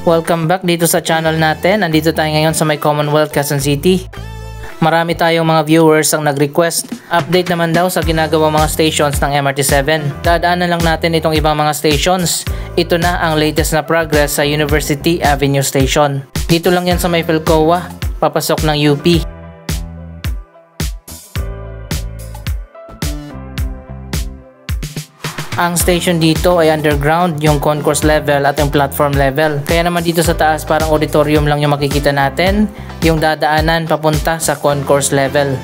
Welcome back dito sa channel natin. Andito tayo ngayon sa may Commonwealth, Quezon City. Marami tayong mga viewers ang nag-request. Update naman daw sa ginagawang mga stations ng MRT7. Dadaanan lang natin itong ibang mga stations. Ito na ang latest na progress sa University Avenue Station. Dito lang yan sa may Philcoa, papasok ng UP. Ang station dito ay underground, yung concourse level at yung platform level. Kaya naman dito sa taas parang auditorium lang yung makikita natin, yung dadaanan papunta sa concourse level.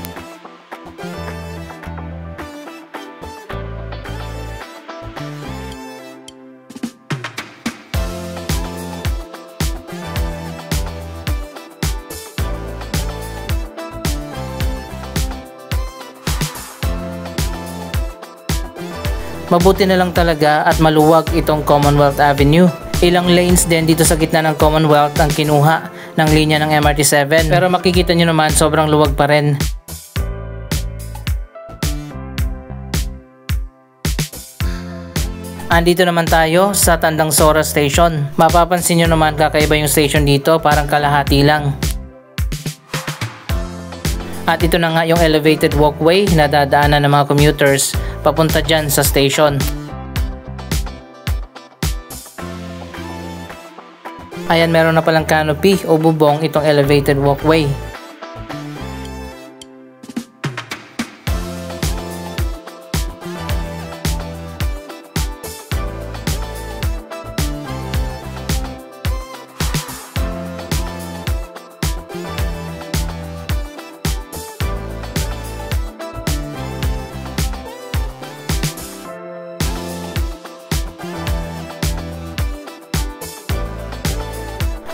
Mabuti na lang talaga at maluwag itong Commonwealth Avenue. Ilang lanes din dito sa gitna ng Commonwealth ang kinuha ng linya ng MRT7. Pero makikita nyo naman sobrang luwag pa rin. Andito naman tayo sa Tandang Sora Station. Mapapansin nyo naman kakaiba yung station dito, parang kalahati lang. At ito na nga yung elevated walkway na dadaanan ng mga commuters papunta dyan sa station. Ayan, meron na palang canopy o bubong itong elevated walkway.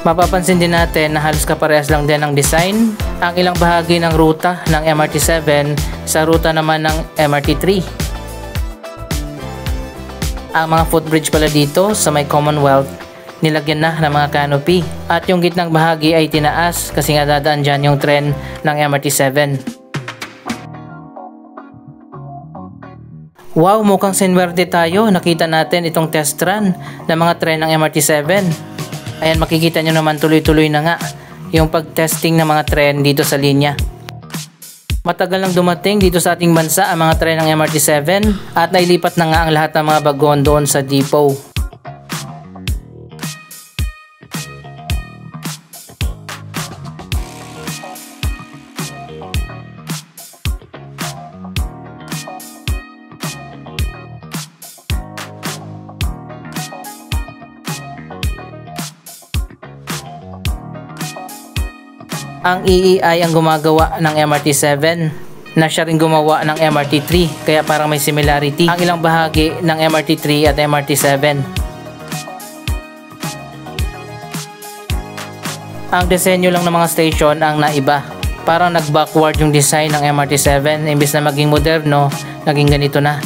Mapapansin din natin na halos kaparehas lang din ang design, ang ilang bahagi ng ruta ng MRT7 sa ruta naman ng MRT3. Ang mga footbridge pala dito sa may Commonwealth, nilagyan na ng mga canopy at yung gitnang bahagi ay tinaas kasi nga dadaan dyan yung tren ng MRT7. Wow, mukhang sinwerte tayo, nakita natin itong test run ng mga tren ng MRT7. Ayan, makikita nyo naman tuloy-tuloy na nga yung pag-testing ng mga tren dito sa linya. Matagal nang dumating dito sa ating bansa ang mga tren ng MRT7 at nailipat na nga ang lahat ng mga bagon doon sa depot. Ang EEI ang gumagawa ng MRT7 na siya rin gumawa ng MRT3 kaya parang may similarity ang ilang bahagi ng MRT3 at MRT7. Ang disenyo lang ng mga station ang naiba. Parang nag-backward yung design ng MRT7, imbis na maging moderno, naging ganito na.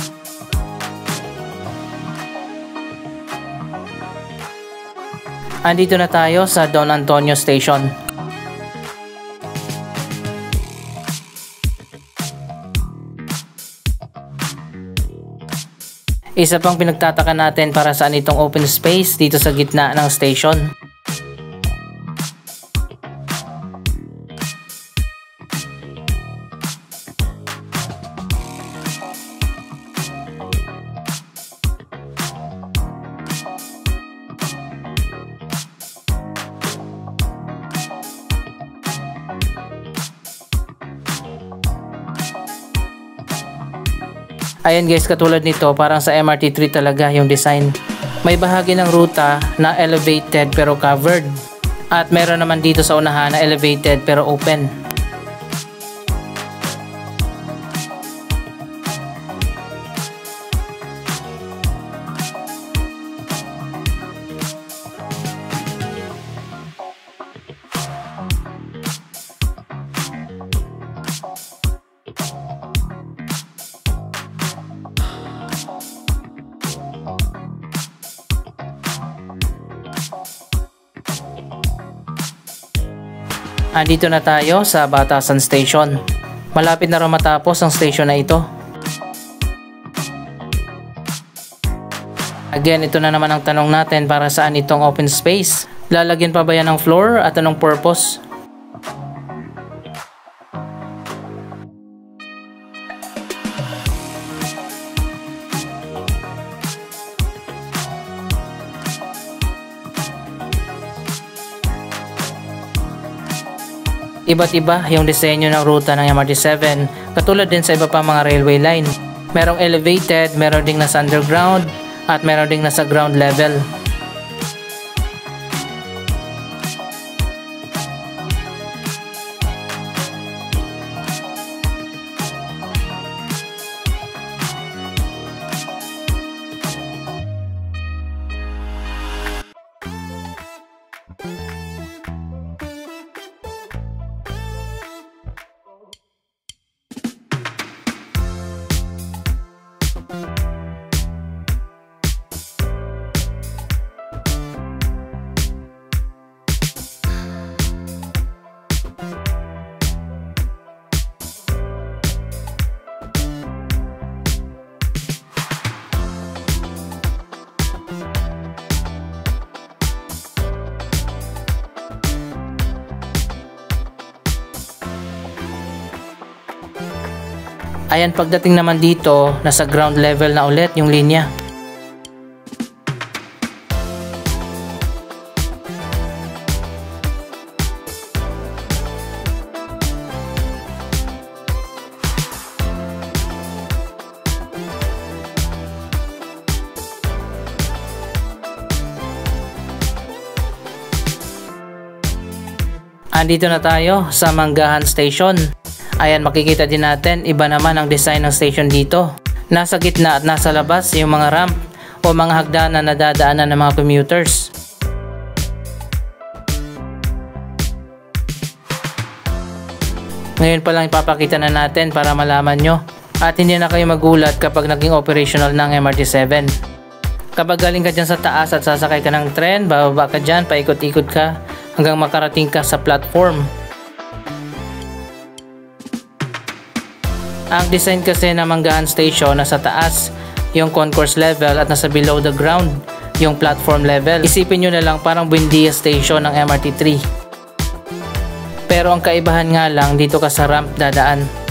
Andito na tayo sa Don Antonio Station. Isa pang pinagtataka natin para saan itong open space dito sa gitna ng station. Ayan guys, katulad nito parang sa MRT3 talaga yung design. May bahagi ng ruta na elevated pero covered. At meron naman dito sa unahan na elevated pero open. Andito na tayo sa Batasan Station. Malapit na raw matapos ang station na ito. Again, ito na naman ang tanong natin, para saan itong open space? Lalagyan pa ba yan ng floor at anong purpose? Iba't iba yung disenyo ng ruta ng MRT7, katulad din sa iba pang mga railway line. Merong elevated, meron ding nasa underground, at meron ding nasa ground level. Ayan, pagdating naman dito, nasa ground level na ulit yung linya. Andito na tayo sa Manggahan Station. Ayan, makikita din natin, iba naman ang design ng station dito. Nasa gitna at nasa labas yung mga ramp o mga hagdanan na dadaanan ng mga commuters. Ngayon pa lang ipapakita na natin para malaman nyo at hindi na kayo magulat kapag naging operational ng MRT7. Kapag galing ka dyan sa taas at sasakay ka ng tren, bababa ka dyan, paikot-ikot ka hanggang makarating ka sa platform. Ang design kasi ng Manggahan Station, nasa taas yung concourse level at nasa below the ground yung platform level. Isipin nyo na lang parang Buendia Station ng MRT3. Pero ang kaibahan nga lang, dito ka sa ramp dadaan.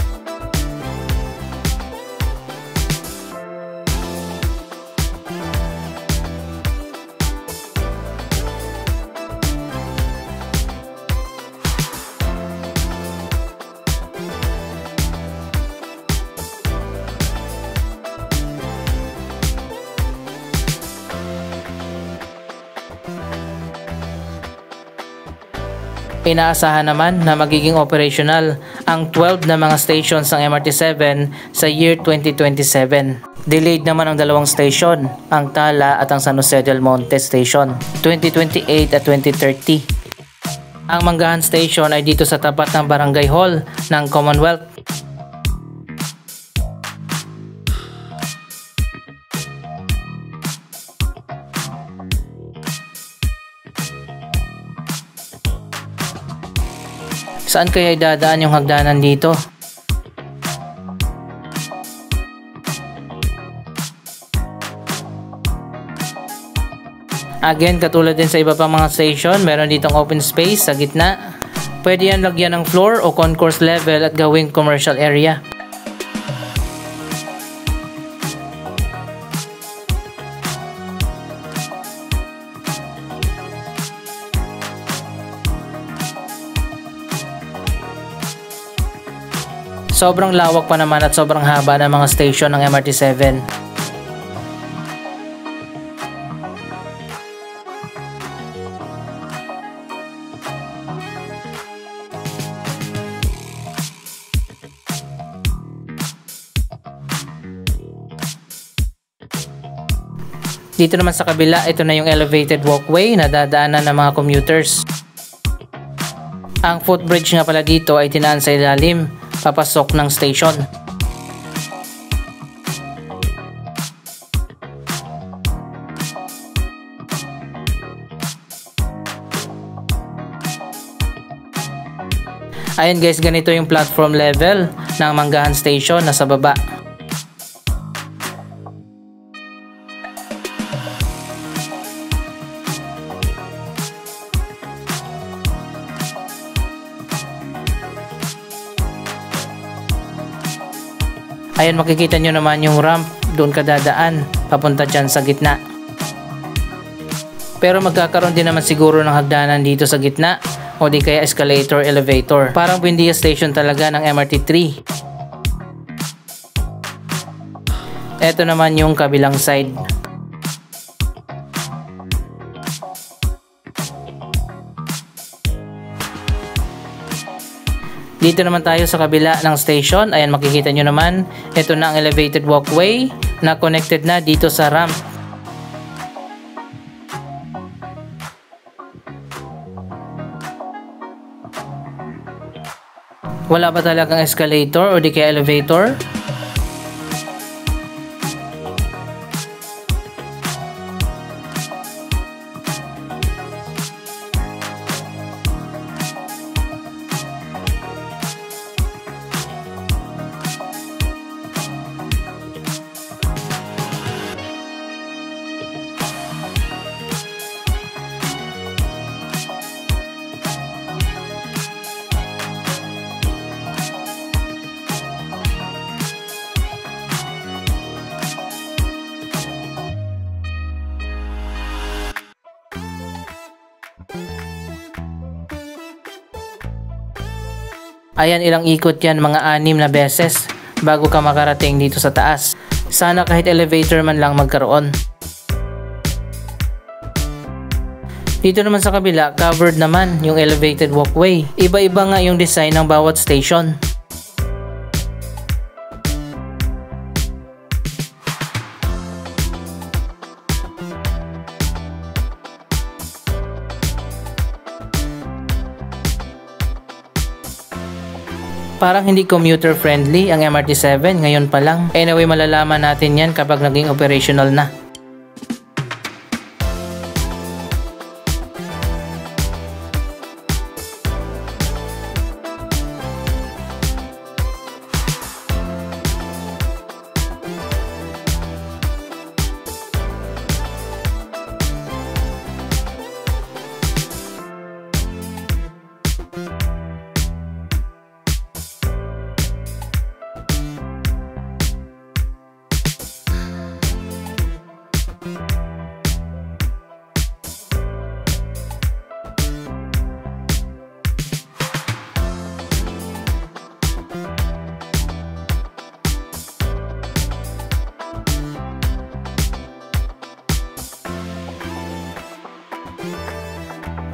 Inaasahan naman na magiging operational ang 12 na mga stations ng MRT7 sa year 2027. Delayed naman ang dalawang station, ang Tala at ang San Jose del Monte Station, 2028 at 2030. Ang Manggahan Station ay dito sa tapat ng Barangay Hall ng Commonwealth. Saan kaya dadaan yung hagdanan dito? Again, katulad din sa iba pang mga station, meron ditong open space sa gitna. Pwede yan lagyan ng floor o concourse level at gawing commercial area. Sobrang lawak pa naman at sobrang haba ng mga station ng MRT7. Dito naman sa kabila, ito na yung elevated walkway na dadaanan ng mga commuters. Ang footbridge nga pala dito ay tinaan sa ilalim, papasok ng station. Ayan guys, ganito yung platform level ng Manggahan Station, nasa baba. Ayan, makikita nyo naman yung ramp, doon ka dadaan, papunta dyan sa gitna. Pero magkakaroon din naman siguro ng hagdanan dito sa gitna, o di kaya escalator, elevator. Parang Buendia Station talaga ng MRT3. Ito naman yung kabilang side. Dito naman tayo sa kabila ng station. Ayan, makikita nyo naman. Ito na ang elevated walkway na connected na dito sa ramp. Wala ba talagang escalator o di kaya elevator? Ayan, ilang ikot yan, mga 6 na beses bago ka makarating dito sa taas. Sana kahit elevator man lang magkaroon. Dito naman sa kabila, covered naman yung elevated walkway. Iba-iba nga yung design ng bawat station. Parang hindi commuter friendly ang MRT7 ngayon pa lang. Anyway, malalaman natin yan kapag naging operational na.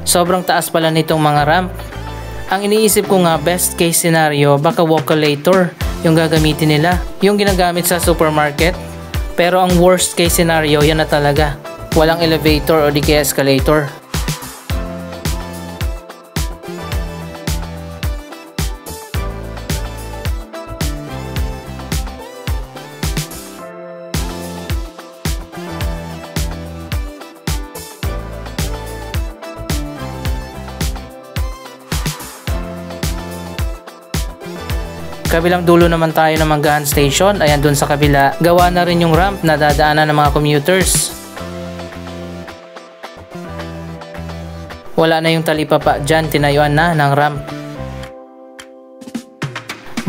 Sobrang taas pala nitong mga ramp. Ang iniisip ko nga, best case scenario, baka walkalator yung gagamitin nila, yung ginagamit sa supermarket. Pero ang worst case scenario, yan na talaga. Walang elevator o di kaya escalator. Kabilang dulo naman tayo ng Manggahan Station. Ayan, dun sa kabila, gawa na rin yung ramp na dadaanan ng mga commuters. Wala na yung talipapa dyan, tinayuan na ng ramp.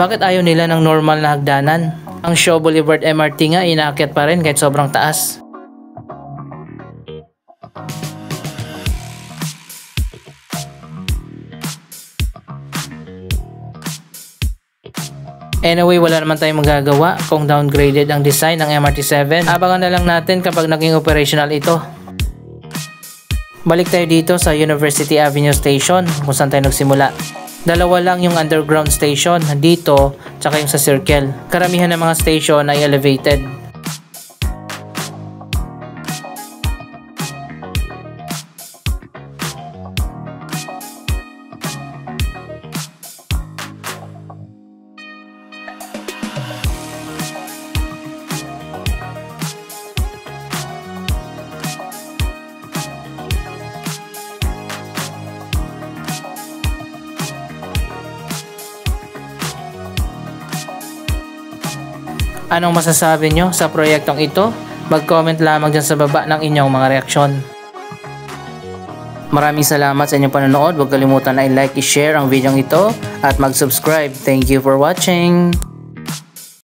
Bakit ayaw nila ng normal na hagdanan? Ang Shaw Boulevard MRT nga inaakyat pa rin kahit sobrang taas. Anyway, wala naman tayong magagawa kung downgraded ang design ng MRT7. Abangan na lang natin kapag naging operational ito. Balik tayo dito sa University Avenue Station kung saan tayo nagsimula. Dalawa lang yung underground station dito tsaka yung sa Circle. Karamihan ng mga station ay elevated. Anong masasabi nyo sa proyektong ito? Mag-comment lamang dyan sa baba ng inyong mga reaksyon. Maraming salamat sa inyong panonood. Huwag kalimutan na i-like, i-share ang video ito at mag-subscribe. Thank you for watching!